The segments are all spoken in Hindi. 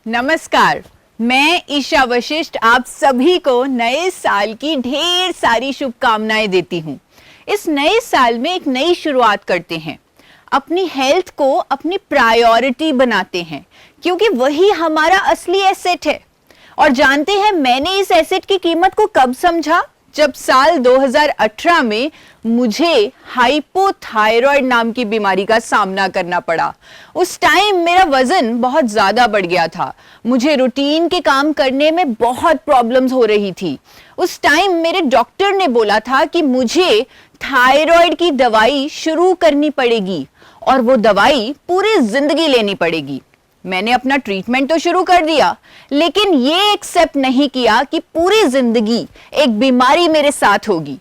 नमस्कार, मैं ईशा वशिष्ठ आप सभी को नए साल की ढेर सारी शुभकामनाएं देती हूँ। इस नए साल में एक नई शुरुआत करते हैं, अपनी हेल्थ को अपनी प्रायोरिटी बनाते हैं क्योंकि वही हमारा असली एसेट है। और जानते हैं मैंने इस एसेट की कीमत को कब समझा? जब साल 2018 में मुझे हाइपोथायराइड नाम की बीमारी का सामना करना पड़ा। उस टाइम मेरा वजन बहुत ज्यादा बढ़ गया था, मुझे रूटीन के काम करने में बहुत प्रॉब्लम्स हो रही थी। उस टाइम मेरे डॉक्टर ने बोला था कि मुझे थायराइड की दवाई शुरू करनी पड़ेगी और वो दवाई पूरी जिंदगी लेनी पड़ेगी। मैंने अपना ट्रीटमेंट तो शुरू कर दिया, लेकिन ये एक्सेप्ट नहीं किया कि पूरी जिंदगी एक बीमारी मेरे साथ होगी।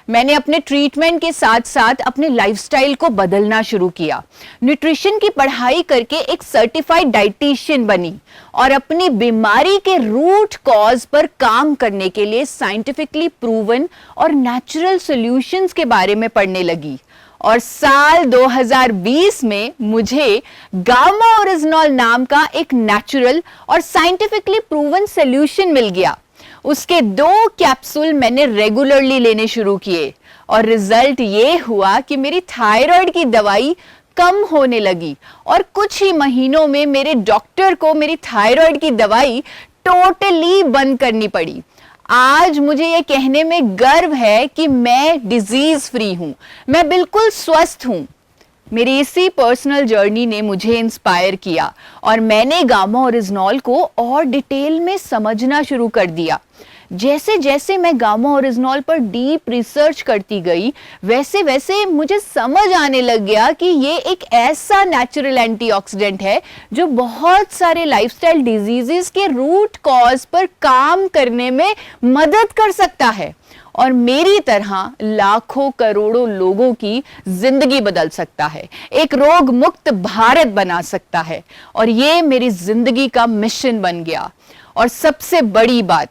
मैंने अपने ट्रीटमेंट के साथ साथ अपने लाइफस्टाइल को बदलना शुरू किया। न्यूट्रिशन की पढ़ाई करके एक सर्टिफाइड डाइटिशियन बनी और अपनी बीमारी के रूट कॉज पर काम करने के लिए साइंटिफिकली प्रूवन और नेचुरल सॉल्यूशंस के बारे में पढ़ने लगी। और साल 2020 में मुझे गामा ओरिजिनॉल नाम का एक नेचुरल और साइंटिफिकली प्रूवन सॉल्यूशन मिल गया। उसके 2 कैप्सूल मैंने रेगुलरली लेने शुरू किए और रिजल्ट ये हुआ कि मेरी थायराइड की दवाई कम होने लगी और कुछ ही महीनों में मेरे डॉक्टर को मेरी थायराइड की दवाई टोटली बंद करनी पड़ी। आज मुझे ये कहने में गर्व है कि मैं डिजीज फ्री हूं, मैं बिल्कुल स्वस्थ हूं। मेरी इसी पर्सनल जर्नी ने मुझे इंस्पायर किया और मैंने गामा ओरिजिनॉल को और डिटेल में समझना शुरू कर दिया। जैसे जैसे मैं गामा ओरिजिनॉल पर डीप रिसर्च करती गई, वैसे वैसे मुझे समझ आने लग गया कि ये एक ऐसा नेचुरल एंटीऑक्सीडेंट है जो बहुत सारे लाइफस्टाइल डिजीजेस के रूट कॉज पर काम करने में मदद कर सकता है और मेरी तरह लाखों करोड़ों लोगों की जिंदगी बदल सकता है, एक रोग मुक्त भारत बना सकता है। और ये मेरी जिंदगी का मिशन बन गया। और सबसे बड़ी बात,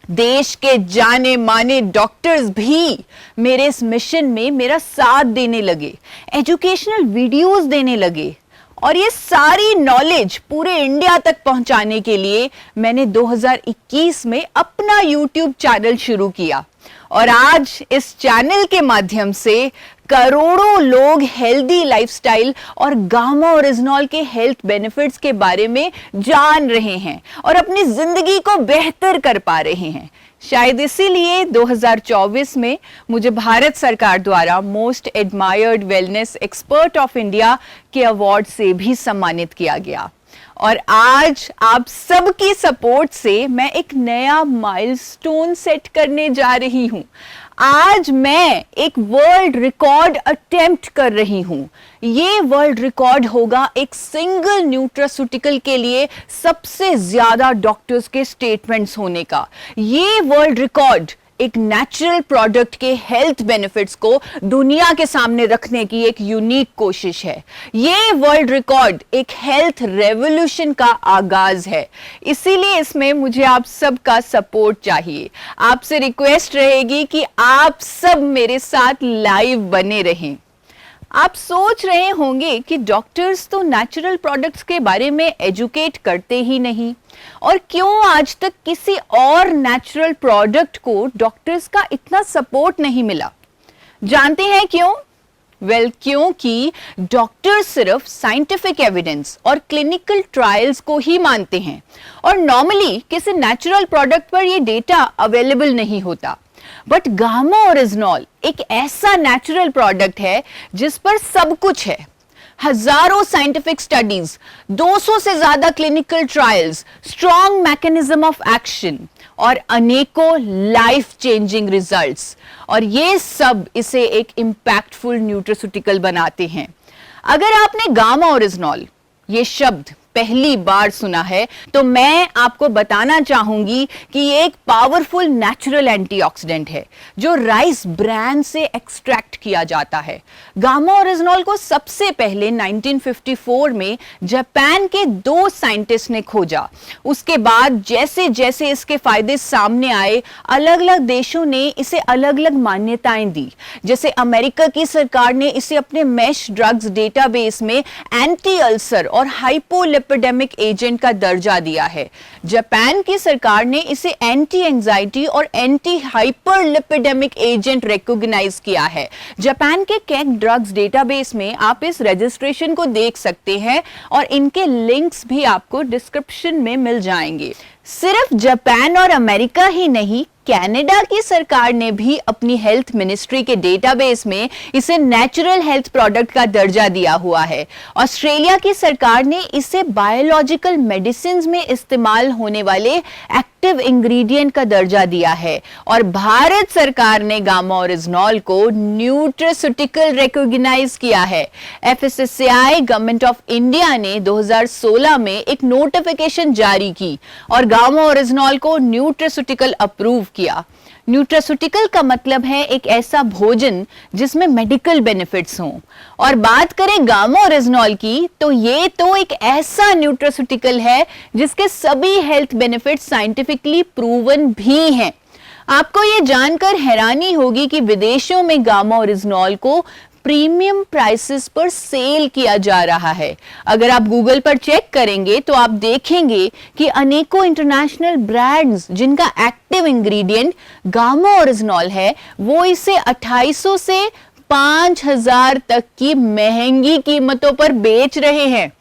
देश के जाने माने डॉक्टर्स भी मेरे इस मिशन में मेरा साथ देने लगे, एजुकेशनल वीडियोस देने लगे। और ये सारी नॉलेज पूरे इंडिया तक पहुंचाने के लिए मैंने 2021 में अपना YouTube चैनल शुरू किया और आज इस चैनल के माध्यम से करोड़ों लोग हेल्दी लाइफस्टाइल और गामा ओरिजिनॉल के हेल्थ बेनिफिट्स के बारे में जान रहे हैं और अपनी जिंदगी को बेहतर कर पा रहे हैं। शायद इसीलिए 2024 में मुझे भारत सरकार द्वारा most admired wellness expert of India के अवार्ड से भी सम्मानित किया गया। और आज आप सबकी सपोर्ट से मैं एक नया माइलस्टोन सेट करने जा रही हूं। आज मैं एक वर्ल्ड रिकॉर्ड अटेम्प्ट कर रही हूं। ये वर्ल्ड रिकॉर्ड होगा एक सिंगल न्यूट्रास्यूटिकल के लिए सबसे ज्यादा डॉक्टर्स के स्टेटमेंट्स होने का। ये वर्ल्ड रिकॉर्ड एक नेचुरल प्रोडक्ट के हेल्थ बेनिफिट्स को दुनिया के सामने रखने की एक यूनिक कोशिश है। ये वर्ल्ड रिकॉर्ड एक हेल्थ रेवोल्यूशन का आगाज है, इसीलिए इसमें मुझे आप सबका सपोर्ट चाहिए। आपसे रिक्वेस्ट रहेगी कि आप सब मेरे साथ लाइव बने रहें। आप सोच रहे होंगे कि डॉक्टर्स तो नेचुरल प्रोडक्ट्स के बारे में एजुकेट करते ही नहीं, और क्यों आज तक किसी और नेचुरल प्रोडक्ट को डॉक्टर्स का इतना सपोर्ट नहीं मिला? जानते हैं क्यों? क्योंकि डॉक्टर्स सिर्फ साइंटिफिक एविडेंस और क्लिनिकल ट्रायल्स को ही मानते हैं और नॉर्मली किसी नेचुरल प्रोडक्ट पर ये डेटा अवेलेबल नहीं होता। बट गामा ओरिजिनॉल एक ऐसा नेचुरल प्रोडक्ट है जिस पर सब कुछ है। हजारों साइंटिफिक स्टडीज, 200 से ज्यादा clinical trials, strong mechanism of action और अनेकों लाइफ चेंजिंग रिजल्ट्स, और ये सब इसे एक इंपैक्टफुल न्यूट्रास्यूटिकल बनाते हैं। अगर आपने गामा ओरिजिनॉल ये शब्द पहली बार सुना है तो मैं आपको बताना चाहूंगी कि ये एक पावरफुल नेचुरल एंटीऑक्सीडेंट है जो राइस ब्रान से एक्सट्रैक्ट किया जाता है। गामा ओरिजिनॉल को सबसे पहले 1954 में जापान के 2 साइंटिस्ट ने खोजा। उसके बाद जैसे जैसे इसके फायदे सामने आए, अलग अलग देशों ने इसे अलग अलग मान्यताएं दी। जैसे अमेरिका की सरकार ने इसे अपने मैश ड्रग्स डेटाबेस में एंटी अल्सर और हाइपोलिपिडेमिक लिपिडेमिक एजेंट का दर्जा दिया है। जापान की सरकार ने इसे एंटी एंजाइटी और anti hyper lipidemic agent recognise किया है। जापान के कैग ड्रग्स डेटाबेस में आप इस रजिस्ट्रेशन को देख सकते हैं और इनके लिंक्स भी आपको डिस्क्रिप्शन में मिल जाएंगे। सिर्फ जापान और अमेरिका ही नहीं, कनाडा की सरकार ने भी अपनी हेल्थ मिनिस्ट्री के डेटाबेस में इसे नेचुरल हेल्थ प्रोडक्ट का दर्जा दिया हुआ है। ऑस्ट्रेलिया की सरकार ने इसे बायोलॉजिकल मेडिसिन्स में इस्तेमाल होने वाले एक्टिव इंग्रेडिएंट का दर्जा दिया है और भारत सरकार ने गामा ओरिजिनॉल को न्यूट्रास्यूटिकल रिकॉग्नाइज किया है। एफएसएसएआई गवर्नमेंट ऑफ इंडिया ने 2016 में एक नोटिफिकेशन जारी की और गामा ओरिजिनॉल को न्यूट्रास्यूटिकल अप्रूव किया। न्यूट्रास्यूटिकल का मतलब है एक ऐसा भोजन जिसमें मेडिकल बेनिफिट्स हों। और बात करें गामा ओरिजिनॉल की तो ये तो एक ऐसा न्यूट्रास्यूटिकल है जिसके सभी हेल्थ बेनिफिट्स साइंटिफिकली प्रूवन भी हैं। आपको ये जानकर हैरानी होगी कि विदेशों में गामा ओरिजिनॉल को प्रीमियम प्राइसेस पर सेल किया जा रहा है। अगर आप गूगल पर चेक करेंगे तो आप देखेंगे कि अनेकों इंटरनेशनल ब्रांड्स जिनका एक्टिव इंग्रेडिएंट गामा ओरिजिनॉल है, वो इसे 2800 से 5000 तक की महंगी कीमतों पर बेच रहे हैं।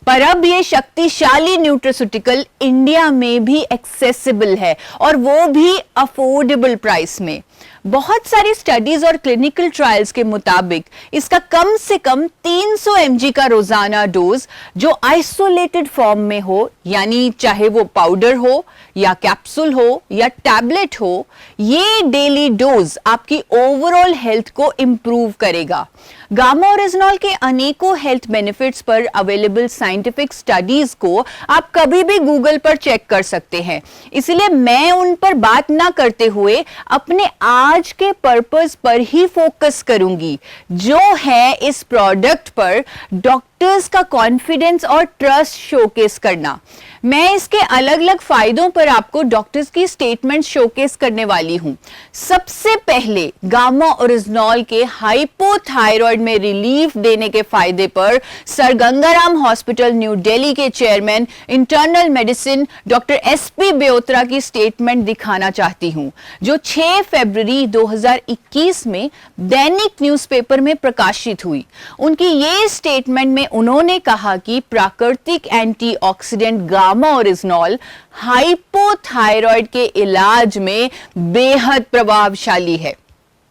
पर अब ये शक्तिशाली न्यूट्रास्यूटिकल इंडिया में भी एक्सेसिबल है और वो भी अफोर्डेबल प्राइस में। बहुत सारी स्टडीज और क्लिनिकल ट्रायल्स के मुताबिक इसका कम से कम 300 mg का रोजाना डोज जो आइसोलेटेड फॉर्म में हो, यानी चाहे वो पाउडर हो या कैप्सूल हो या टैबलेट हो, ये डेली डोज आपकी ओवरऑल हेल्थ को इंप्रूव करेगा। गामा ओरिजिनॉल के अनेकों हेल्थ बेनिफिट्स पर अवेलेबल साइंटिफिक स्टडीज को आप कभी भी गूगल पर चेक कर सकते हैं। इसलिए मैं उन पर बात ना करते हुए अपने आज के पर्पस पर ही फोकस करूंगी, जो है इस प्रोडक्ट पर डॉक्टर्स का कॉन्फिडेंस और ट्रस्ट शोकेस करना। मैं इसके अलग अलग फायदों पर आपको डॉक्टर्स की स्टेटमेंट शोकेस करने वाली हूं। सबसे पहले गामा ओरिजिनॉल के हाइपोथायराइड में रिलीफ देने के फायदे पर sir Gangaram hospital new Delhi के chairman internal medicine doctor SP Beotra की स्टेटमेंट दिखाना चाहती हूं, जो 6 फरवरी 2021 में दैनिक न्यूज़पेपर में प्रकाशित हुई। उनकी ये स्टेटमेंट में उन्होंने कहा कि प्राकृतिक एंटीऑक्सीडेंट गामा ओरिजिनॉल हाइपोथायराइड के इलाज में बेहद प्रभावशाली है।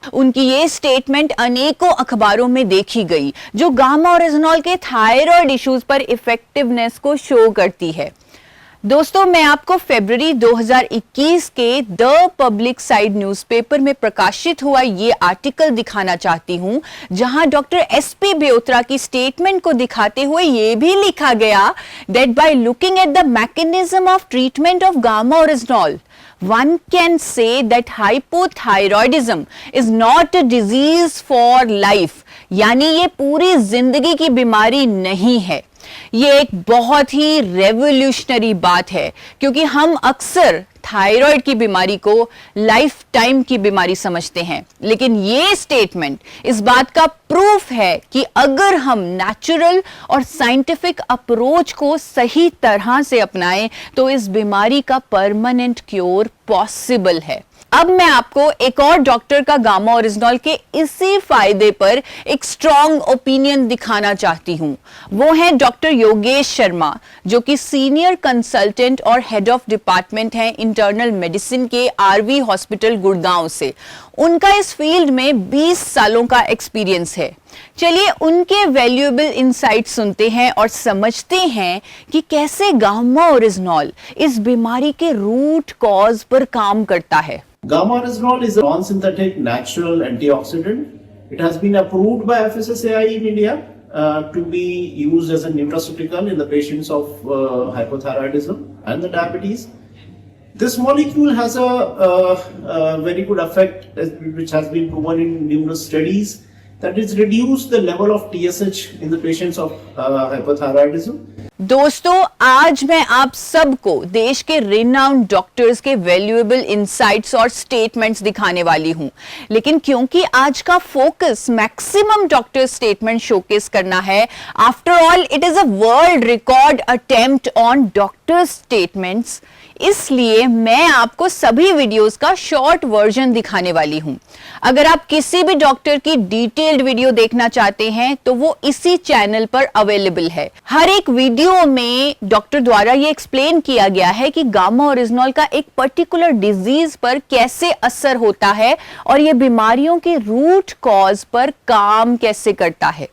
उनकी ये स्टेटमेंट अनेकों अखबारों में देखी गई, जो गामा ओरिजिनॉल के थायराइड इश्यूज पर इफेक्टिवनेस को शो करती है। दोस्तों, मैं आपको फरवरी 2021 के द पब्लिक साइड न्यूज़पेपर में प्रकाशित हुआ ये आर्टिकल दिखाना चाहती हूं, जहां डॉक्टर एसपी बेओत्रा की स्टेटमेंट को दिखाते हुए ये भी लिखा गया that by looking at the mechanism of treatment of gamma oryzanol one can say that hypothyroidism is not a disease for life, यानी ये पूरी जिंदगी की बीमारी नहीं है। ये एक बहुत ही रेवोल्यूशनरी बात है, क्योंकि हम अक्सर थायराइड की बीमारी को लाइफ टाइम की बीमारी समझते हैं, लेकिन ये स्टेटमेंट इस बात का प्रूफ है कि अगर हम नेचुरल और साइंटिफिक अप्रोच को सही तरह से अपनाएं तो इस बीमारी का परमानेंट क्योर पॉसिबल है। अब मैं आपको एक और डॉक्टर का गामा ओरिजिनॉल के इसी फायदे पर एक स्ट्रॉन्ग ओपिनियन दिखाना चाहती हूं। वो है डॉक्टर योगेश शर्मा, जो कि सीनियर कंसल्टेंट और हेड ऑफ डिपार्टमेंट हैं इंटरनल मेडिसिन के आरवी हॉस्पिटल गुड़गांव से। उनका इस फील्ड में 20 सालों का एक्सपीरियंस है। चलिए उनके वैल्यूएबल इंसाइट सुनते हैं और समझते हैं कि कैसे गामा ओरिजिनॉल इस बीमारी के रूट कॉज पर काम करता है। Gamma oryzanol is a non-synthetic natural antioxidant. It has been approved by FSSAI in India to be used as a nutraceutical in the patients of hypothyroidism and the diabetes. This molecule has a very good effect, which has been proven in numerous studies, that it's reduced the level of TSH in the patients of hypothyroidism. दोस्तों, आज मैं आप सबको देश के रिनाउंड डॉक्टर्स के वैल्यूएबल इंसाइट्स और स्टेटमेंट्स दिखाने वाली हूं, लेकिन क्योंकि आज का focus maximum doctor statement showcase करना है, after all it is a world record attempt on doctor statements, इसलिए मैं आपको सभी वीडियोस का शॉर्ट वर्जन दिखाने वाली हूं। अगर आप किसी भी डॉक्टर की डिटेल्ड वीडियो देखना चाहते हैं तो वो इसी चैनल पर अवेलेबल है। हर एक वीडियो में डॉक्टर द्वारा ये एक्सप्लेन किया गया है कि गामा ओरिजिनॉल का एक पर्टिकुलर डिजीज पर कैसे असर होता है और ये बीमारियों के रूट कॉज पर काम कैसे करता है।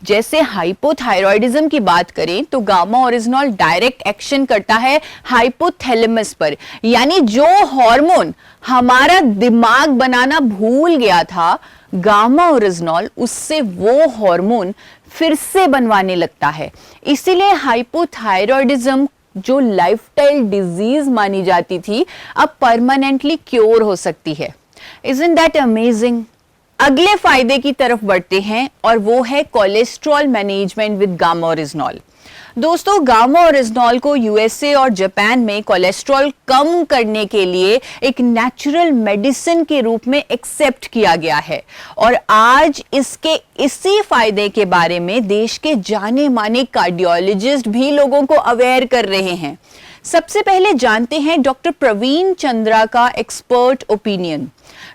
जैसे हाइपोथायरॉयडिज्म की बात करें तो गामा ओरिजिनॉल डायरेक्ट एक्शन करता है हाइपोथैलेमस पर, यानी जो हार्मोन हमारा दिमाग बनाना भूल गया था, गामा ओरिजिनॉल उससे वो हार्मोन फिर से बनवाने लगता है। इसीलिए हाइपोथायरॉयडिज्म जो लाइफस्टाइल डिजीज मानी जाती थी, अब परमानेंटली क्योर हो सकती है। Isn't that amazing? अगले फायदे की तरफ बढ़ते हैं और वो है cholesterol management with gamma oryzanol. दोस्तों, गामा ओरिजिनॉल को यूएसए और जापान में कोलेस्ट्रॉल कम करने के लिए एक नेचुरल मेडिसिन के रूप में एक्सेप्ट किया गया है और आज इसके इसी फायदे के बारे में देश के जाने माने कार्डियोलॉजिस्ट भी लोगों को अवेयर कर रहे हैं। सबसे पहले जानते हैं डॉक्टर प्रवीण चंद्रा का एक्सपर्ट ओपिनियन।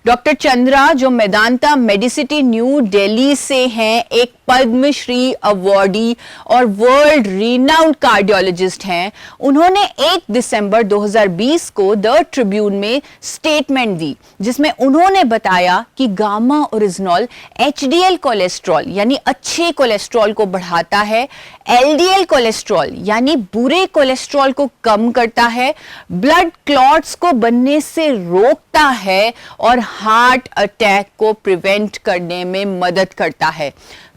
डॉक्टर चंद्रा, जो मेदांता मेडिसिटी न्यू दिल्ली से हैं, एक पद्मश्री अवार्डी और वर्ल्ड रिनाउंड कार्डियोलॉजिस्ट हैं, उन्होंने 1 दिसंबर 2020 को द ट्रिब्यून में स्टेटमेंट दी जिसमें उन्होंने बताया कि गामा ओरिजिनॉल एचडीएल कोलेस्ट्रॉल यानी अच्छे कोलेस्ट्रॉल को बढ़ाता है, एलडीएल कोलेस्ट्रॉल यानी बुरे कोलेस्ट्रॉल को कम करता है, ब्लड क्लॉट्स को बनने से रोकता है और हार्ट अटैक को प्रिवेंट करने में मदद करता है।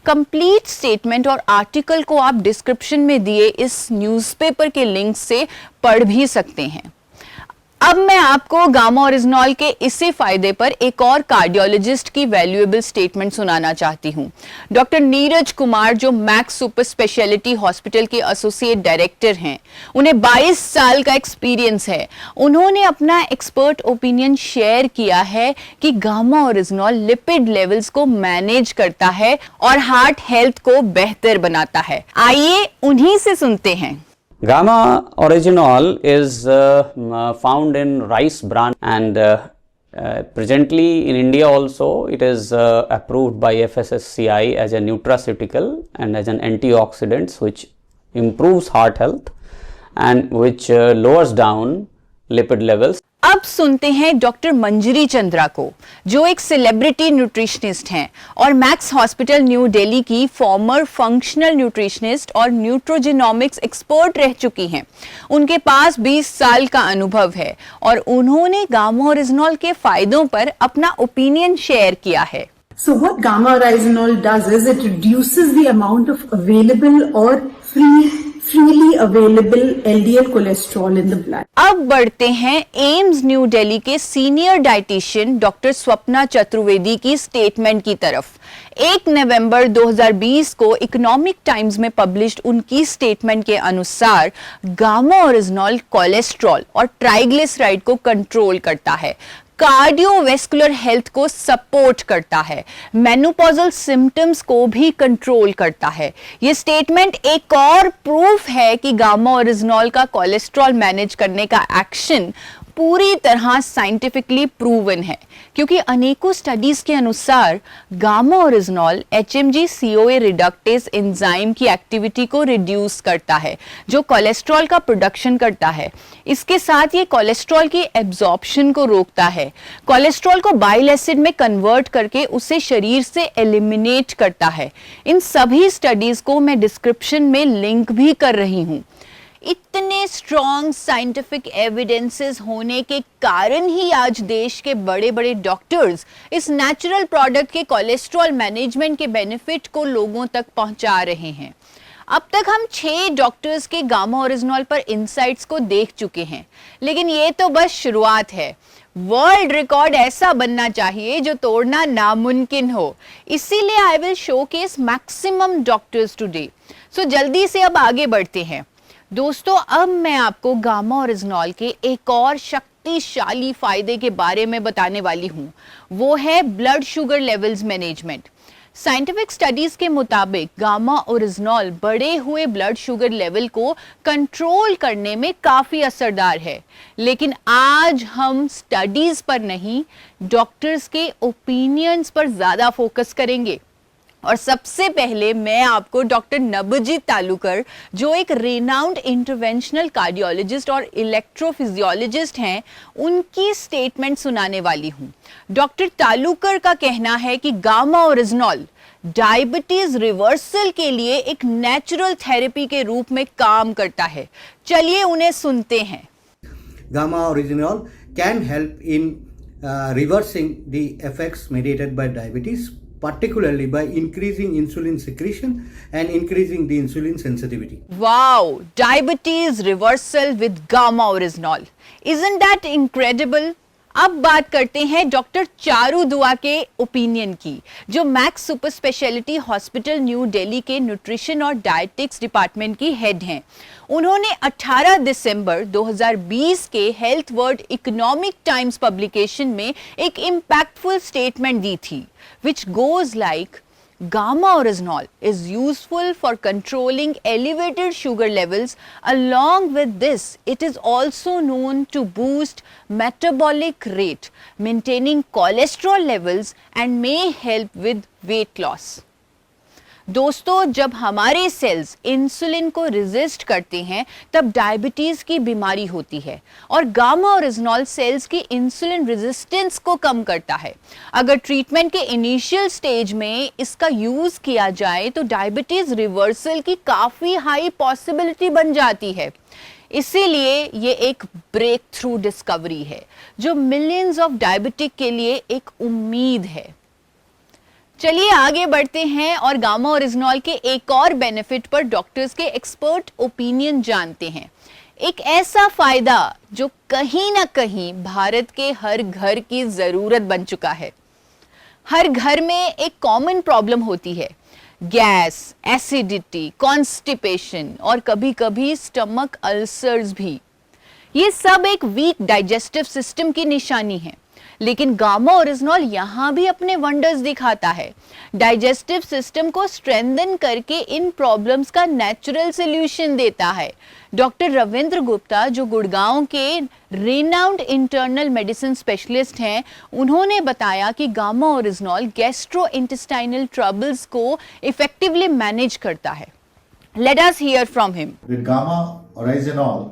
कंप्लीट स्टेटमेंट और आर्टिकल को आप डिस्क्रिप्शन में दिए इस न्यूज़पेपर के लिंक से पढ़ भी सकते हैं। अब मैं आपको गामा ओरिजिनॉल के इसी फायदे पर एक और कार्डियोलॉजिस्ट की वैल्यूएबल स्टेटमेंट सुनाना चाहती हूं। डॉक्टर नीरज कुमार, जो मैक्स सुपर स्पेशलिटी हॉस्पिटल के एसोसिएट डायरेक्टर हैं, उन्हें 22 साल का एक्सपीरियंस है। उन्होंने अपना एक्सपर्ट ओपिनियन शेयर किया है कि गामा ओरिजिनॉल लिपिड लेवल्स को मैनेज करता है और हार्ट हेल्थ को बेहतर बनाता है। आइए उन्हीं से सुनते हैं। Gamma orygenol is found in rice bran and presently in India also it is approved by FSSCI as a nutraceutical and as an antioxidant which improves heart health and which lowers down lipid levels. अब सुनते हैं डॉक्टर मंजरी चंद्रा को, जो एक सेलिब्रिटी न्यूट्रिशनिस्ट हैं और मैक्स हॉस्पिटल न्यू दिल्ली की फॉर्मर फंक्शनल न्यूट्रिशनिस्ट और न्यूट्रोजेनोमिक्स एक्सपर्ट रह चुकी हैं। उनके पास 20 साल का अनुभव है और उन्होंने गामा ओरिजिनॉल के फायदों पर अपना ओपिनियन शेयर किया है। So what gamma orygenol does is it reduces the amount of available or freely available LDL cholesterol in the blood. अब बढ़ते हैं एम्स न्यू दिल्ली के senior dietitian doctor Swapna Chaturvedi की स्टेटमेंट की तरफ। 1 नवंबर 2020 को इकोनॉमिक टाइम्स में पब्लिश्ड उनकी स्टेटमेंट के अनुसार गामा ओरिजिनॉल कोलेस्ट्रॉल और ट्राइग्लिसराइड को कंट्रोल करता है, कार्डियोवैस्कुलर हेल्थ को सपोर्ट करता है, मेनोपॉजल सिम्टम्स को भी कंट्रोल करता है। यह स्टेटमेंट एक और प्रूफ है कि गामा ओरिजिनॉल का कोलेस्ट्रॉल मैनेज करने का एक्शन पूरी तरह साइंटिफिकली प्रूवन है, क्योंकि अनेकों स्टडीज के अनुसार gamma oryzanol HMG CoA reductase enzyme की एक्टिविटी को रिड्यूस करता है, जो कोलेस्ट्रॉल का प्रोडक्शन करता है। इसके साथ ये कोलेस्ट्रॉल की एब्जॉर्प्शन को रोकता है, कोलेस्ट्रॉल को बाइल एसिड में कन्वर्ट करके उसे शरीर से एलिमिनेट करता है। इन सभी स्टडीज को मैं डिस्क्रिप्शन में लिंक भी कर रही हूँ। इतने स्ट्रॉन्ग साइंटिफिक एविडेंसेस होने के कारण ही आज देश के बड़े बड़े डॉक्टर्स इस नेचुरल प्रोडक्ट के कोलेस्ट्रॉल मैनेजमेंट के बेनिफिट को लोगों तक पहुंचा रहे हैं। अब तक हम 6 डॉक्टर्स के गामा ओरिजिनॉल पर इंसाइट्स को देख चुके हैं, लेकिन ये तो बस शुरुआत है। वर्ल्ड रिकॉर्ड ऐसा बनना चाहिए जो तोड़ना नामुमकिन हो, इसीलिए I will showcase maximum doctors today. So जल्दी से अब आगे बढ़ते हैं। दोस्तों अब मैं आपको गामा ओरिजिनॉल के एक और शक्तिशाली फायदे के बारे में बताने वाली हूं। वो है blood sugar levels management. Scientific studies के मुताबिक गामा ओरिजिनॉल बढ़े हुए ब्लड शुगर लेवल को कंट्रोल करने में काफी असरदार है। लेकिन आज हम स्टडीज पर नहीं, डॉक्टर्स के ओपिनियंस पर ज्यादा फोकस करेंगे। और सबसे पहले मैं आपको डॉक्टर नबजीत तालुकर, जो एक रेनाउंड इंटरवेंशनल कार्डियोलॉजिस्ट और इलेक्ट्रोफिजियोलॉजिस्ट हैं, उनकी स्टेटमेंट सुनाने वाली हूं। डॉक्टर तालुकर का कहना है कि गामा ओरिजिनॉल डायबिटीज रिवर्सल के लिए एक नेचुरल थेरेपी के रूप में काम करता है। चलिए उन्हें सुनते हैं। Gamma originol can help in reversing the effects mediated by diabetes, particularly by increasing insulin secretion and increasing the insulin sensitivity. Wow, diabetes reversal with gamma orisnol. Isn't that incredible? अब बात करते हैं डॉक्टर चारू दुआ के ओपिनियन की, जो max super speciality hospital new Delhi के न्यूट्रिशन और डायटिक्स डिपार्टमेंट की हेड हैं। उन्होंने 18 दिसंबर 2020 के health world economic times publication में एक इम्पैक्टफुल स्टेटमेंट दी थी, which goes like, Gamma orisnol is useful for controlling elevated sugar levels. Along with this, it is also known to boost metabolic rate, maintaining cholesterol levels, and may help with weight loss. दोस्तों, जब हमारे सेल्स इंसुलिन को रेजिस्ट करते हैं तब डायबिटीज की बीमारी होती है, और गामा ओरिजिनॉल सेल्स की इंसुलिन रेजिस्टेंस को कम करता है। अगर ट्रीटमेंट के इनिशियल स्टेज में इसका यूज किया जाए तो डायबिटीज रिवर्सल की काफी हाई पॉसिबिलिटी बन जाती है। इसीलिए ये एक ब्रेक थ्रू डिस्कवरी है जो मिलियंस ऑफ डायबिटिक के लिए एक उम्मीद है। चलिए आगे बढ़ते हैं और गामा ओरिजिनॉल के एक और बेनिफिट पर डॉक्टर्स के एक्सपर्ट ओपिनियन जानते हैं। एक ऐसा फायदा जो कहीं ना कहीं भारत के हर घर की जरूरत बन चुका है। हर घर में एक कॉमन प्रॉब्लम होती है, गैस, एसिडिटी, कॉन्स्टिपेशन और कभी-कभी स्टमक अल्सर्स भी। ये सब एक वीक डाइजेस्टिव सिस्टम की निशानी है, लेकिन गामा ओरिजिनॉल यहाँ भी अपने वंडर्स दिखाता है। डाइजेस्टिव सिस्टम को स्ट्रेंथन करके इन प्रॉब्लम्स का नेचुरल सॉल्यूशन देता है। डॉक्टर रविंद्र गुप्ता, जो गुड़गांव के रेनाउंड इंटरनल मेडिसिन स्पेशलिस्ट हैं, उन्होंने बताया कि gamma original gastro intestinal troubles को इफेक्टिवली मैनेज करता है। Let us here from him. The gamma oryzanol,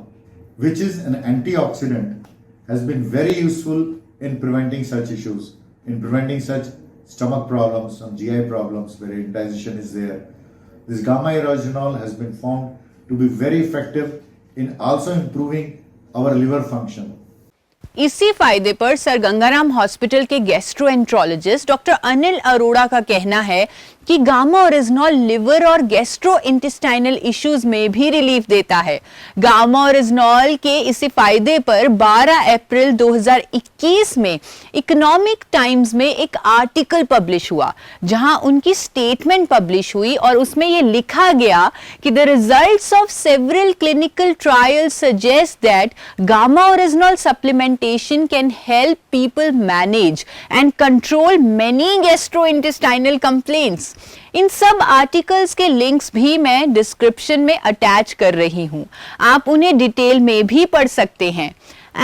which is an antioxidant, has been very useful in preventing such issues, in preventing such stomach problems, some GI problems where indigestion is there. This gamma oryzanol has been found to be very effective in also improving our liver function. इसी फायदे पर सर गंगाराम हॉस्पिटल के गैस्ट्रोएंट्रोलॉजिस्ट डॉक्टर अनिल अरोड़ा का कहना है कि गामा ओरिजिनॉल लिवर और गैस्ट्रो इंटेस्टाइनल इश्यूज में भी रिलीफ देता है। गामा ओरिजिनॉल के इसी फायदे पर 12 अप्रैल 2021 में इकोनॉमिक टाइम्स में एक आर्टिकल पब्लिश हुआ, जहां उनकी स्टेटमेंट पब्लिश हुई और उसमें यह लिखा गया कि the results of several clinical trials suggest that gamma oryzanol supplementation can help people manage and control many gastrointestinal complaints. इन सब आर्टिकल्स के लिंक्स भी मैं डिस्क्रिप्शन में अटैच कर रही हूं, आप उन्हें डिटेल में भी पढ़ सकते हैं।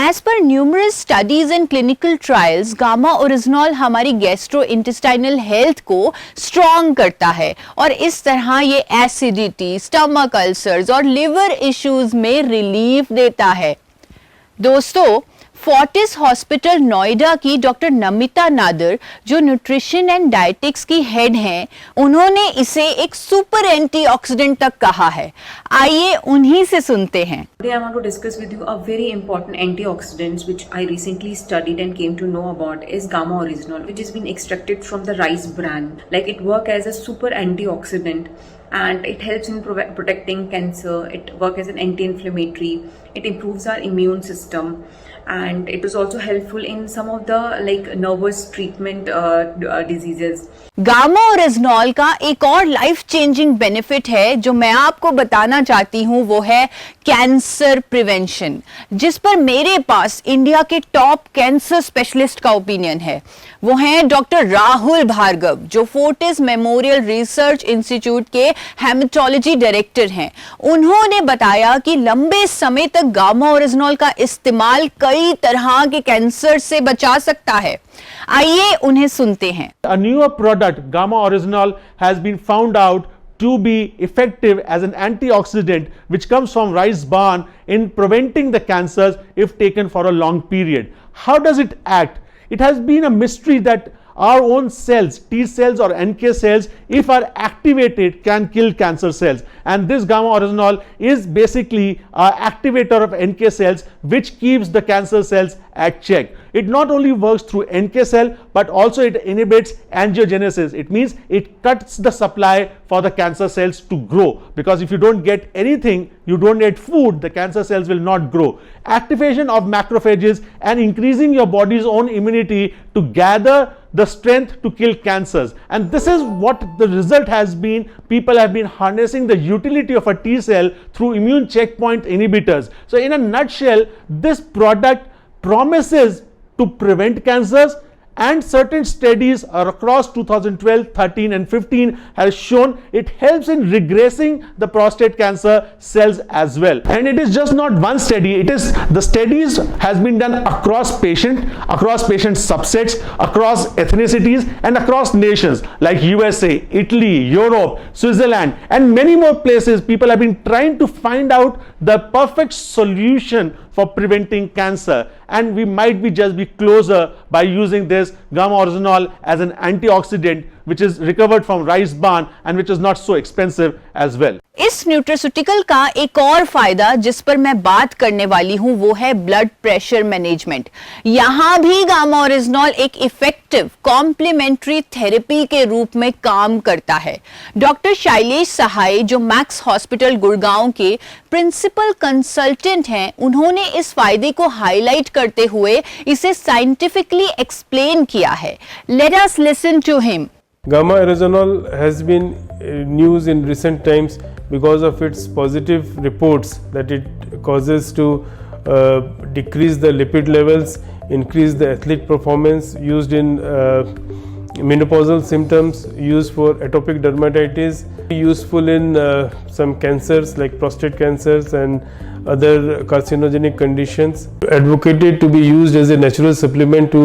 As per numerous studies and clinical trials, gamma oryzanol हमारी गैस्ट्रोइंटेस्टाइनल हेल्थ को स्ट्रॉन्ग करता है और इस तरह ये एसिडिटी, स्टमक अल्सर्स और लिवर इश्यूज में रिलीफ देता है। दोस्तों, फोर्टिस हॉस्पिटल नोएडा की डॉक्टर नमिता नादर, जो न्यूट्रिशन एंड डायटिक्स की हेड हैं, उन्होंने इसे एक सुपर एंटीऑक्सीडेंट तक कहा है। आइए उन्हीं से सुनते हैं। Today I want to discuss with you a very important antioxidant which I recently studied and came to know about is gamma oryzanol, which has been extracted from the rice bran. Like it works as a super antioxidant and it helps in protecting cancer. It works as an anti-inflammatory. It improves our immune system, and it is also helpful in some of the like nervous treatment diseases. Gamma oryzanol का एक और लाइफ चेंजिंग बेनिफिट है जो मैं आपको बताना चाहती हूं, वो है कैंसर प्रिवेंशन, जिस पर मेरे पास इंडिया के टॉप कैंसर स्पेशलिस्ट का ओपिनियन है। वो हैं डॉक्टर राहुल भार्गव, जो फोर्टिस मेमोरियल रिसर्च इंस्टीट्यूट के हेमेटोलॉजी डायरेक्टर हैं। उन्होंने बताया कि लंबे समय तक गामा ओरिजिनॉल का इस्तेमाल कई तरह के कैंसर से बचा सकता है। आइए उन्हें सुनते हैं। A newer product, Gamma Originol, has been found out to be effective as an antioxidant which comes from rice bran in preventing the cancers if taken for a long period. How does it act? It has been a mystery that our own cells, T cells or NK cells, if are activated, can kill cancer cells, and this Gamma Originol is basically an activator of NK cells which keeps the cancer cells at check. It not only works through NK cell but also it inhibits angiogenesis. It means it cuts the supply for the cancer cells to grow, because if you don't get anything, you don't get food, the cancer cells will not grow. Activation of macrophages and increasing your body's own immunity to gather the strength to kill cancers, and this is what the result has been. People have been harnessing the utility of a T cell through immune checkpoint inhibitors. So in a nutshell, this product promises to prevent cancers, and certain studies across 2012, 13 and 15 has shown it helps in regressing the prostate cancer cells as well. And it is just not one study, it is the studies has been done across patient subsets, across ethnicities and across nations like USA, Italy, Europe, Switzerland and many more places. People have been trying to find out the perfect solution for preventing cancer, and we might be just be closer by using this Gamma Originol as an antioxidant which is recovered from rice bran and which is not so expensive as well. इस न्यूट्रास्यूटिकल का एक और फायदा जिस पर मैं बात करने वाली हूं वो है ब्लड प्रेशर मैनेजमेंट। यहां भी गामा ओरिजिनॉल एक इफेक्टिव कॉम्प्लीमेंट्री थेरेपी के रूप में काम करता है। डॉक्टर शैलेश सहाय, जो मैक्स हॉस्पिटल गुड़गांव के प्रिंसिपल कंसल्टेंट हैं, उन्होंने इस फायदे को हाईलाइट करते हुए इसे साइंटिफिकली एक्सप्लेन किया है। Let us listen to him. Gamma Originol has been news in recent times because of its positive reports that it causes to decrease the lipid levels, increase the athletic performance, used in menopausal symptoms, used for atopic dermatitis, useful in some cancers like prostate cancers and other carcinogenic conditions. Advocated to be used as a natural supplement to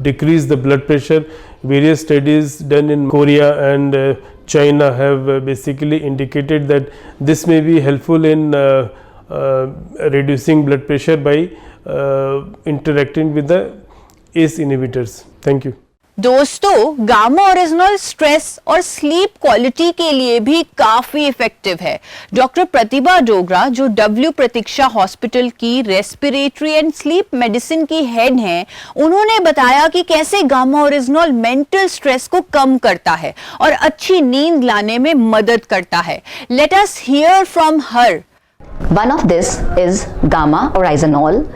decrease the blood pressure. Various studies done in Korea and China have basically indicated that this may be helpful in reducing blood pressure by interacting with the ACE inhibitors. Thank you. दोस्तों, गामा ओरिजिनल स्ट्रेस और स्लीप क्वालिटी के लिए भी काफी इफेक्टिव है। डॉक्टर प्रतिभा डोगरा, जो डब्ल्यू प्रतीक्षा हॉस्पिटल की रेस्पिरेटरी एंड स्लीप मेडिसिन की हेड हैं, उन्होंने बताया कि कैसे गामा ओरिजिनल मेंटल स्ट्रेस को कम करता है और अच्छी नींद लाने में मदद करता है। Let us here from her. One of this is Gamma Originol.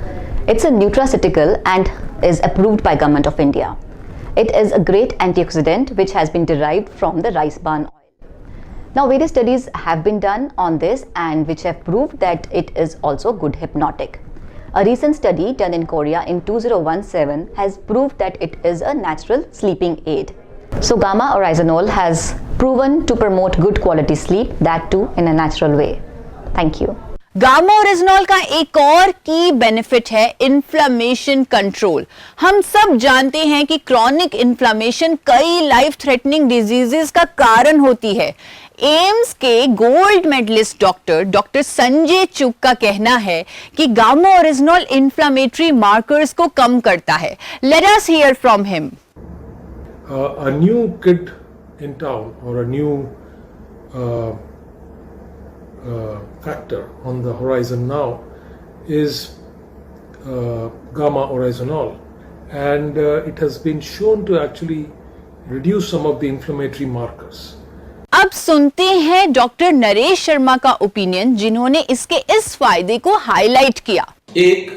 It's a nutraceutical and is approved by Government of India. It is a great antioxidant which has been derived from the rice bran oil. Now various studies have been done on this and which have proved that it is also good hypnotic. A recent study done in Korea in 2017 has proved that it is a natural sleeping aid. So Gamma Originol has proven to promote good quality sleep, that too in a natural way. Thank you. Gamma oryzanol का एक और की बेनिफिट है इन्फ्लेमेशन कंट्रोल। हम सब जानते हैं कि क्रॉनिक इन्फ्लेमेशन कई लाइफ थ्रेटनिंग डिजीजेस का कारण होती है। एम्स के गोल्ड मेडलिस्ट डॉक्टर संजय चुग का कहना है कि गामा ओरिजिनॉल इन्फ्लेमेटरी मार्कर्स को कम करता है। Let us here from him. A new kid in town or a new factor on the horizon now is Gamma Originol, and it has been shown to actually reduce some of the inflammatory markers. अब सुनते हैं डॉक्टर नरेश शर्मा का ओपिनियन, जिन्होंने इसके इस फायदे को हाईलाइट किया। एक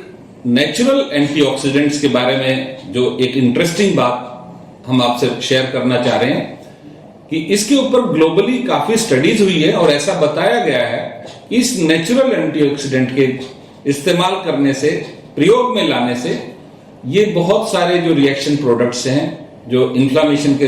नेचुरल एंटीऑक्सीडेंट्स के बारे में जो एक इंटरेस्टिंग बात हम आपसे शेयर करना चाह रहे हैं कि इसके ऊपर ग्लोबली काफी स्टडीज हुई है और ऐसा बताया गया है कि इस नेचुरल एंटीऑक्सीडेंट के इस्तेमाल करने से, प्रयोग में लाने से, ये बहुत सारे जो रिएक्शन प्रोडक्ट्स हैं, जो इन्फ्लामेशन के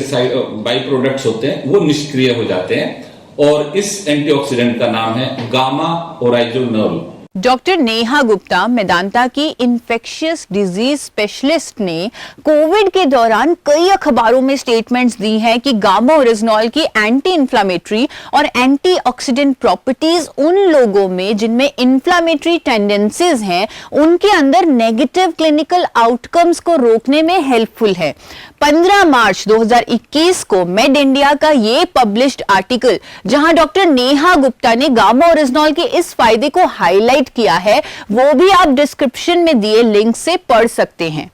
बाई प्रोडक्ट्स होते हैं, वो निष्क्रिय हो जाते हैं और इस एंटीऑक्सीडेंट का नाम है गामा ओराइजोनोल। डॉक्टर नेहा गुप्ता, मेदांता की इन्फेक्शियस डिजीज स्पेशलिस्ट, ने कोविड के दौरान कई अखबारों में स्टेटमेंट्स दी हैं कि गामा ओरिजिनॉल की एंटी इन्फ्लामेटरी और एंटीऑक्सीडेंट प्रॉपर्टीज उन लोगों में जिनमें इन्फ्लामेटरी टेंडेंसीज हैं, उनके अंदर नेगेटिव क्लिनिकल आउटकम्स को रोकने में हेल्पफुल है। 15 मार्च 2021 को मेड इंडिया का ये पब्लिश्ड आर्टिकल, जहां डॉक्टर नेहा गुप्ता ने गामा ओरिजिनॉल के इस फायदे को हाईलाइट किया है, वो भी आप डिस्क्रिप्शन में दिए लिंक से पढ़ सकते हैं।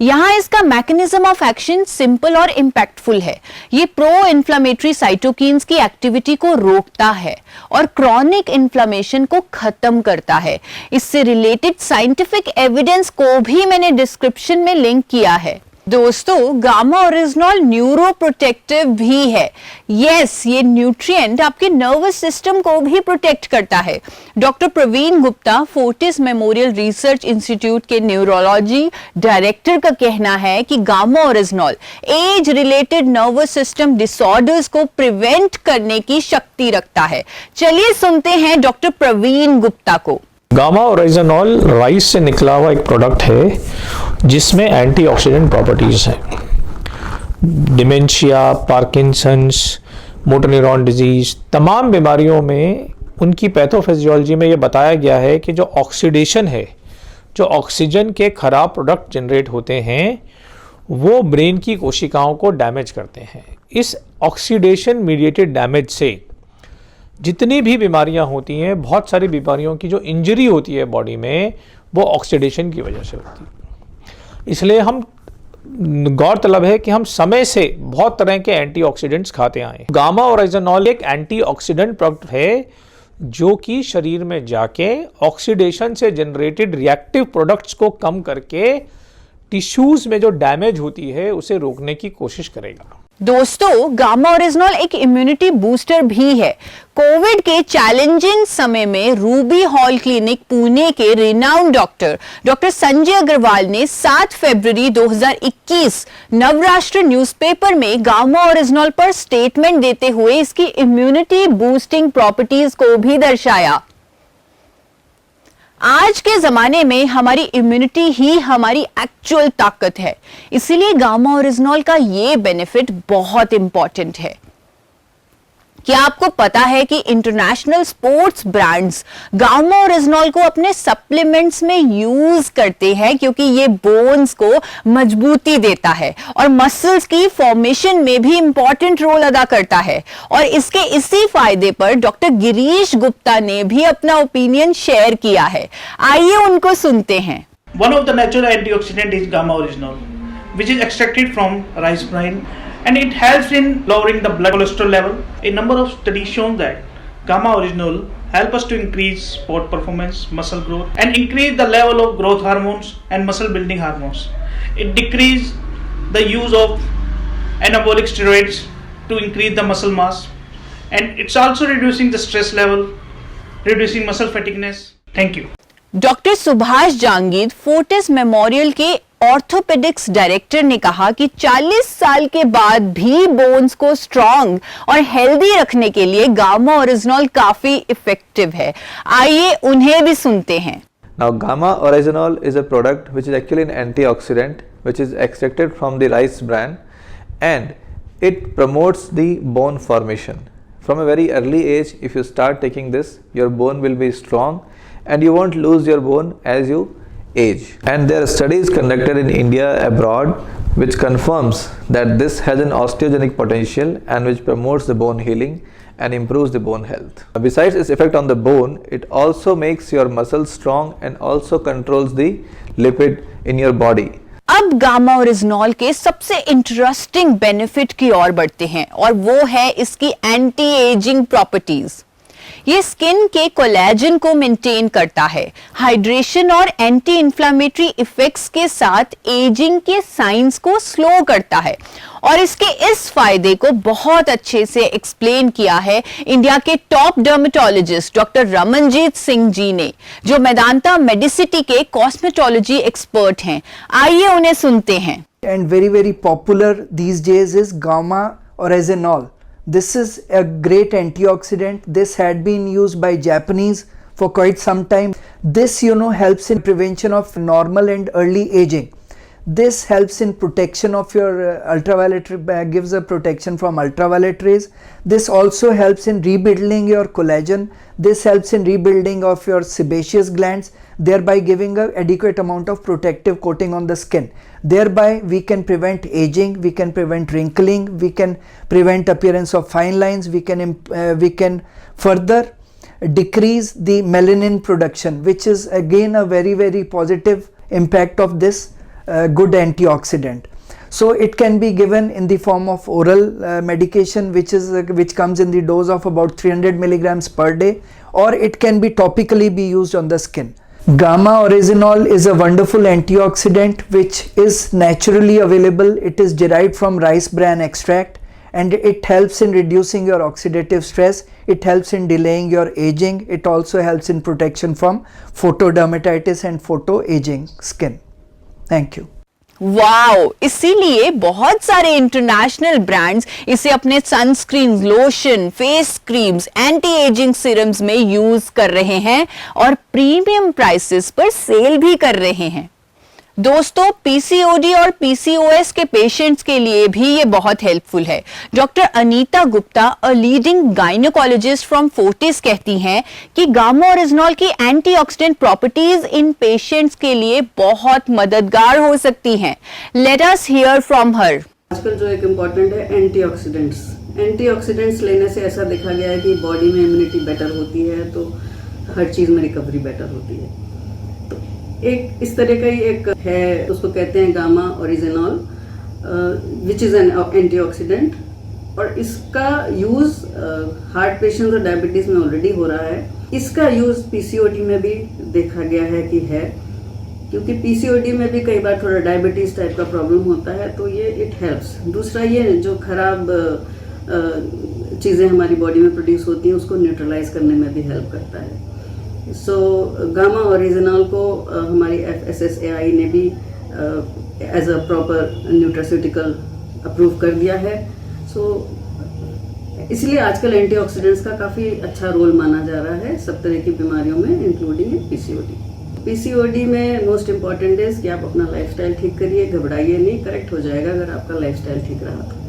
यहां इसका मैकेनिज्म ऑफ एक्शन सिंपल और इंपैक्टफुल है। ये प्रो इन्फ्लेमेटरी साइटोकिन्स की एक्टिविटी को रोकता है और क्रॉनिक इन्फ्लेमेशन को खत्म करता है। इससे रिलेटेड साइंटिफिक एविडेंस को भी मैंने डिस्क्रिप्शन में लिंक किया है। दोस्तों, गामा ओरिजिनॉल न्यूरो प्रोटेक्टिव भी है। यस, ये न्यूट्रिएंट आपके नर्वस सिस्टम को भी प्रोटेक्ट करता है। Doctor Praveen Gupta, Fortis memorial research institute के न्यूरोलॉजी डायरेक्टर, का कहना है कि gamma oryzanol age related nervous system disorders को प्रिवेंट करने की शक्ति रखता है। चलिए सुनते हैं डॉक्टर प्रवीण गुप्ता को। गामा ओरिजिनॉल राइस से निकला हुआ एक प्रोडक्ट है जिसमें एंटीऑक्सीडेंट प्रॉपर्टीज हैं। Dementia, Parkinson's, motor neuron disease, तमाम बीमारियों में उनकी पैथोफिजियोलॉजी में ये बताया गया है कि जो ऑक्सीडेशन है, जो ऑक्सीजन के खराब प्रोडक्ट जनरेट होते हैं, वो ब्रेन की कोशिकाओं को डैमेज करते हैं। इस ऑक्सीडेशन मीडिएटेड डैमेज से जितनी भी बीमारियां होती हैं, बहुत सारी बीमारियों की जो इंजरी होती है बॉडी में, वो ऑक्सीडेशन की वजह से होती है। इसलिए हम गौरतलब है कि हम समय से बहुत तरह के एंटीऑक्सीडेंट्स खाते आए हैं। गामा ओरिजिनॉल एक एंटीऑक्सीडेंट प्रोडक्ट है जो कि शरीर में जाके ऑक्सीडेशन से जनरेटेड रिएक्टिव प्रोडक्ट्स को कम करके टिश्यूज में जो डैमेज होती है उसे रोकने की कोशिश करेगा। दोस्तों, गामा ओरिजिनॉल एक इम्यूनिटी बूस्टर भी है। कोविड के चैलेंजिंग समय में रूबी हॉल क्लिनिक पुणे के रिनाउंड डॉक्टर संजय अग्रवाल ने 7 फरवरी 2021 नवराष्ट्र न्यूज़पेपर में गामा ओरिजिनॉल पर स्टेटमेंट देते हुए इसकी इम्यूनिटी बूस्टिंग प्रॉपर्टीज को भी दर्शाया। आज के जमाने में हमारी इम्यूनिटी ही हमारी एक्चुअल ताकत है, इसीलिए गामा ओरिजिनॉल का ये बेनिफिट बहुत इंपॉर्टेंट है। क्या आपको पता है कि international sports brands gamma oryzanol को अपने सप्लीमेंट्स में यूज करते हैं, क्योंकि ये बोन्स को मजबूती देता है और मसल्स की फॉर्मेशन में भी इंपॉर्टेंट रोल अदा करता है। और इसके इसी फायदे पर डॉक्टर गिरीश गुप्ता ने भी अपना ओपिनियन शेयर किया है। आइए उनको सुनते हैं। One of the natural antioxidant is gamma orygenol, which is extracted from rice bran, and it helps in lowering the blood cholesterol level. A number of studies shown that gamma orygenol help us to increase sport performance, muscle growth, and increase the level of growth hormones and muscle building hormones. It decrease the use of anabolic steroids to increase the muscle mass, and it's also reducing the stress level, reducing muscle fatigueness. Thank you. Doctor Subhash Jangir, Fortis memorial के ऑर्थोपेडिक्स डायरेक्टर, ने कहा कि 40 साल के बाद भी बोन्स को स्ट्रॉन्ग और हेल्दी रखने के लिए गामा ओरिजिनॉल काफी इफेक्टिव है। आइए उन्हें भी सुनते हैं। Now, gamma orygenol is a product which is actually an antioxidant which is extracted from the rice bran, and it promotes the bone formation. From a very early age, if you start taking this, your bone will be strong and you won't lose your bone as you age. And there are studies conducted in India abroad which confirms that this has an osteogenic potential and which promotes the bone healing and improves the bone health. Besides its effect on the bone, it also makes your muscles strong and also controls the lipid in your body. अब गामा ओरिजिनॉल के सबसे इंटरेस्टिंग बेनिफिट की ओर बढ़ते हैं और वो है इसकी एंटी एजिंग प्रॉपर्टीज। ये स्किन के कोलेजन को मेंटेन करता है, हाइड्रेशन और एंटी इंफ्लेमेटरी इफेक्ट्स के साथ एजिंग के साइंस को स्लो करता है। और इसके इस फायदे को बहुत अच्छे से एक्सप्लेन किया है इंडिया के top dermatologist doctor Ramanjeet Singh ji ने, जो मेदांता मेडिसिटी के कॉस्मेटोलॉजी एक्सपर्ट हैं। आइए उन्हें सुनते हैं। And very popular these days is gamma oryzanol. This is a great antioxidant. This had been used by Japanese for quite some time. This helps in prevention of normal and early aging. This helps in protection of your ultraviolet, gives a protection from ultraviolet rays. This also helps in rebuilding your collagen. This helps in rebuilding of your sebaceous glands, thereby giving an adequate amount of protective coating on the skin. Thereby we can prevent aging, we can prevent wrinkling, we can prevent appearance of fine lines, we can further decrease the melanin production, which is again a very positive impact of this good antioxidant. So it can be given in the form of oral medication, which comes in the dose of about 300 milligrams per day, or it can be topically be used on the skin. Gamma oryzanol is a wonderful antioxidant which is naturally available. It is derived from rice bran extract and it helps in reducing your oxidative stress. It helps in delaying your aging. It also helps in protection from photodermatitis and photoaging skin. Thank you. Wow, इसीलिए बहुत सारे इंटरनेशनल ब्रांड्स इसे अपने sunscreen, lotion, face creams, anti ageing serums में यूज कर रहे हैं और प्रीमियम प्राइसेस पर सेल भी कर रहे हैं। दोस्तों, पीसीओडी और पीसीओएस के पेशेंट्स के लिए भी ये बहुत हेल्पफुल है। Doctor Anita Gupta, a leading gynaecologist from Fortis, कहती हैं कि गामा ओरिजिनॉल की एंटीऑक्सीडेंट प्रॉपर्टीज इन पेशेंट्स के लिए बहुत मददगार हो सकती हैं। Let us here from her. आजकल जो एक इम्पॉर्टेंट है एंटीऑक्सीडेंट्स लेने से ऐसा देखा गया है कि बॉडी में इम्यूनिटी बेटर होती है, तो हर चीज़ में रिकवरी बेटर होती है। एक इस तरह का ही एक है, उसको कहते हैं gamma oryzanol, which is an antioxidant, और इसका यूज़ हार्ट पेशेंट्स और डायबिटीज़ में ऑलरेडी हो रहा है। इसका यूज़ पीसीओडी में भी देखा गया है कि है, क्योंकि पीसीओडी में भी कई बार थोड़ा डायबिटीज़ टाइप का प्रॉब्लम होता है, तो ये इट हेल्प्स। दूसरा ये जो खराब चीज़ें हमारी बॉडी में प्रोड्यूस होती हैं उसको न्यूट्रलाइज करने में भी हेल्प करता है। सो गामा ओरिजिनॉल को हमारी FSSAI ने भी as a proper nutraceutical approve कर दिया है। सो इसलिए आजकल एंटीऑक्सीडेंट्स का काफ़ी अच्छा रोल माना जा रहा है सब तरह की बीमारियों में, इंक्लूडिंग पीसीओडी। पीसीओडी में मोस्ट इम्पॉर्टेंट इज कि आप अपना लाइफस्टाइल ठीक करिए, घबराइए नहीं, करेक्ट हो जाएगा अगर आपका लाइफस्टाइल ठीक रहा तो।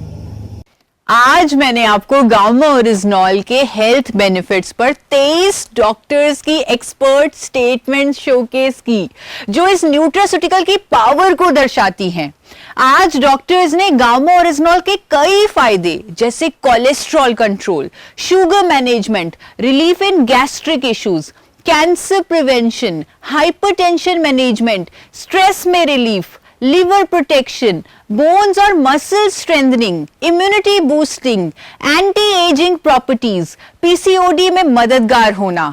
आज मैंने आपको गामा ओरिजिनॉल के हेल्थ बेनिफिट्स पर 23 डॉक्टर्स की एक्सपर्ट स्टेटमेंट शोकेस की, जो इस न्यूट्रास्यूटिकल की पावर को दर्शाती हैं। आज डॉक्टर्स ने गामा ओरिजिनॉल के कई फायदे, जैसे cholesterol control, sugar management, relief in gastric issues, cancer prevention, hypertension management, stress में रिलीफ, लिवर प्रोटेक्शन, बोन्स और muscle strengthening, immunity boosting, anti ageing properties, PCOD में मददगार होना।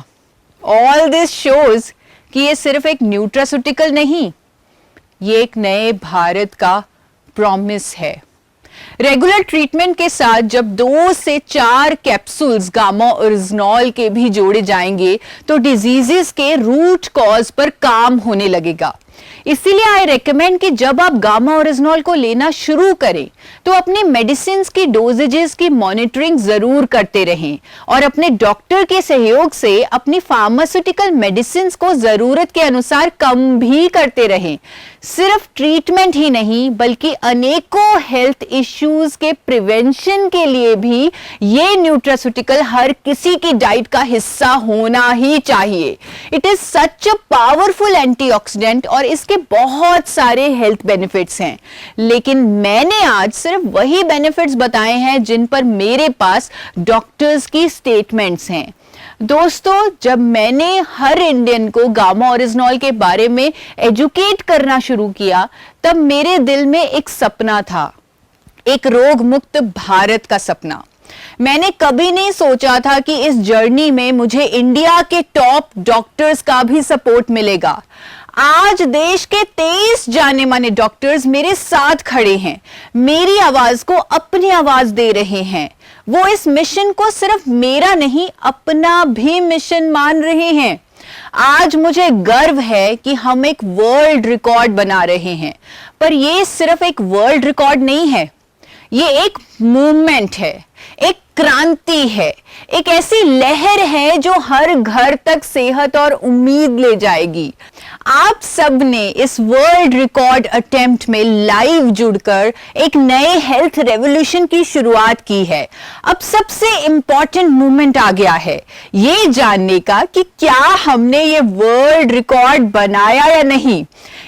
ऑल दिस शोज कि ये सिर्फ एक न्यूट्रास्यूटिकल नहीं, ये एक नए भारत का प्रॉमिस है। रेगुलर ट्रीटमेंट के साथ जब 2 से 4 कैप्सूल्स गामा ओरिजिनॉल के भी जोड़े जाएंगे तो डिजीजेस के रूट कॉज पर काम होने लगेगा। इसीलिए आई रेकमेंड कि जब आप गामा ओरिजिनॉल को लेना शुरू करें तो अपने मेडिसिन की डोजेजेस की मॉनिटरिंग जरूर करते रहें और अपने डॉक्टर के सहयोग से अपनी फार्मास्यूटिकल मेडिसिन को जरूरत के अनुसार कम भी करते रहें। सिर्फ ट्रीटमेंट ही नहीं बल्कि अनेकों हेल्थ इश्यूज के प्रिवेंशन के लिए भी ये न्यूट्रास्यूटिकल हर किसी की डाइट का हिस्सा होना ही चाहिए। It is such a powerful antioxidant और इसके बहुत सारे हेल्थ बेनिफिट्स हैं, लेकिन मैंने आज सिर्फ वही बेनिफिट्स बताए हैं जिन पर मेरे पास डॉक्टर्स की स्टेटमेंट्स हैं। दोस्तों, जब मैंने हर इंडियन को गामा ओरिजिनॉल के बारे में एजुकेट करना शुरू किया, तब मेरे दिल में एक सपना था, एक रोग मुक्त भारत का सपना। मैंने कभी नहीं सोचा था कि इस जर्नी में मुझे इंडिया के टॉप डॉक्टर्स का भी सपोर्ट मिलेगा। आज देश के 23 जाने माने डॉक्टर्स मेरे साथ खड़े हैं, मेरी आवाज को अपनी आवाज दे रहे हैं। वो इस मिशन को सिर्फ मेरा नहीं, अपना भी मिशन मान रहे हैं। आज मुझे गर्व है कि हम एक वर्ल्ड रिकॉर्ड बना रहे हैं, पर ये सिर्फ एक वर्ल्ड रिकॉर्ड नहीं है, ये एक मूवमेंट है, एक क्रांति है, एक ऐसी लहर है जो हर घर तक सेहत और उम्मीद ले जाएगी। आप सब ने इस वर्ल्ड रिकॉर्ड अटेम्प्ट में लाइव जुड़कर एक नए हेल्थ रेवोल्यूशन की शुरुआत की है। अब सबसे इंपॉर्टेंट मूवमेंट आ गया है, ये जानने का कि क्या हमने ये वर्ल्ड रिकॉर्ड बनाया या नहीं।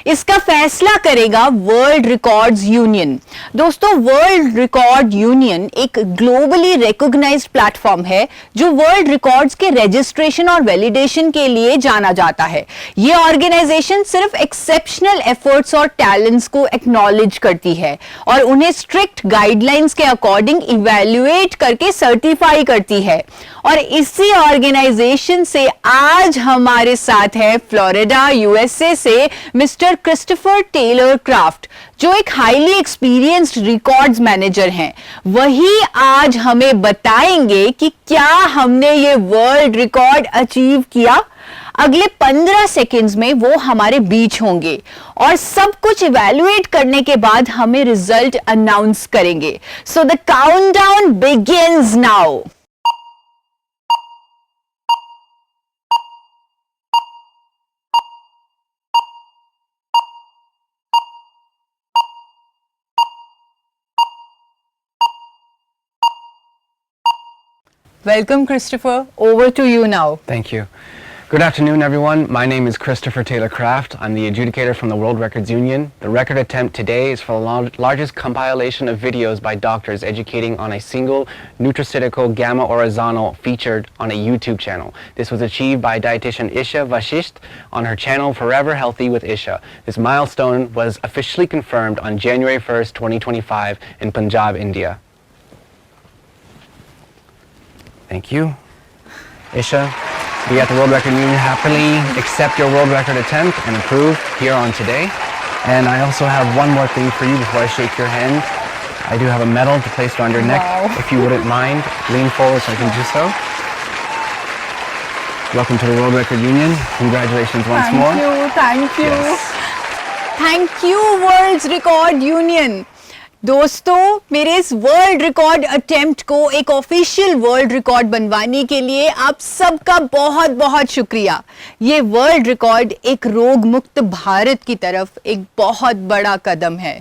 इसका फैसला करेगा वर्ल्ड रिकॉर्ड्स यूनियन। दोस्तों, वर्ल्ड रिकॉर्ड यूनियन एक ग्लोबली रिकॉग्नाइज्ड प्लेटफॉर्म है जो वर्ल्ड रिकॉर्ड्स के रजिस्ट्रेशन और वैलिडेशन के लिए जाना जाता है। ये ऑर्गेनाइजेशन सिर्फ एक्सेप्शनल एफर्ट्स और टैलेंट्स को एक्नॉलेज करती है और उन्हें स्ट्रिक्ट गाइडलाइंस के अकॉर्डिंग इवैल्यूएट करके सर्टिफाई करती है। और इसी ऑर्गेनाइजेशन से आज हमारे साथ है फ्लोरिडा यूएसए से मिस्टर क्रिस्टोफर टेलर क्राफ्ट, जो एक हाईली एक्सपीरियंस्ड रिकॉर्ड्स मैनेजर हैं। वही आज हमें बताएंगे कि क्या हमने ये वर्ल्ड रिकॉर्ड अचीव किया। अगले 15 सेकेंड्स में वो हमारे बीच होंगे और सब कुछ इवैल्यूएट करने के बाद हमें रिजल्ट अनाउंस करेंगे। So the countdown begins now. Welcome, Christopher. Over to you now. Thank you. Good afternoon, everyone. My name is Christopher Taylor Craft. I'm the adjudicator from the World Records Union. The record attempt today is for the largest compilation of videos by doctors educating on a single nutraceutical gamma oryzanol featured on a YouTube channel. This was achieved by dietitian Isha Vashisht on her channel Forever Healthy with Isha. This milestone was officially confirmed on January 1st, 2025 in Punjab, India. Thank you. Isha, we at the World Record Union happily accept your world record attempt and approve here on today. And I also have one more thing for you before I shake your hand. I do have a medal to place around your neck. If you wouldn't mind, lean forward so I can do so. Welcome to the World Record Union. Congratulations once more. Thank you. Yes. Thank you, World Record Union. दोस्तों, मेरे इस वर्ल्ड रिकॉर्ड अटेम्प्ट को एक ऑफिशियल वर्ल्ड रिकॉर्ड बनवाने के लिए आप सबका बहुत बहुत शुक्रिया। ये वर्ल्ड रिकॉर्ड एक रोग मुक्त भारत की तरफ एक बहुत बड़ा कदम है।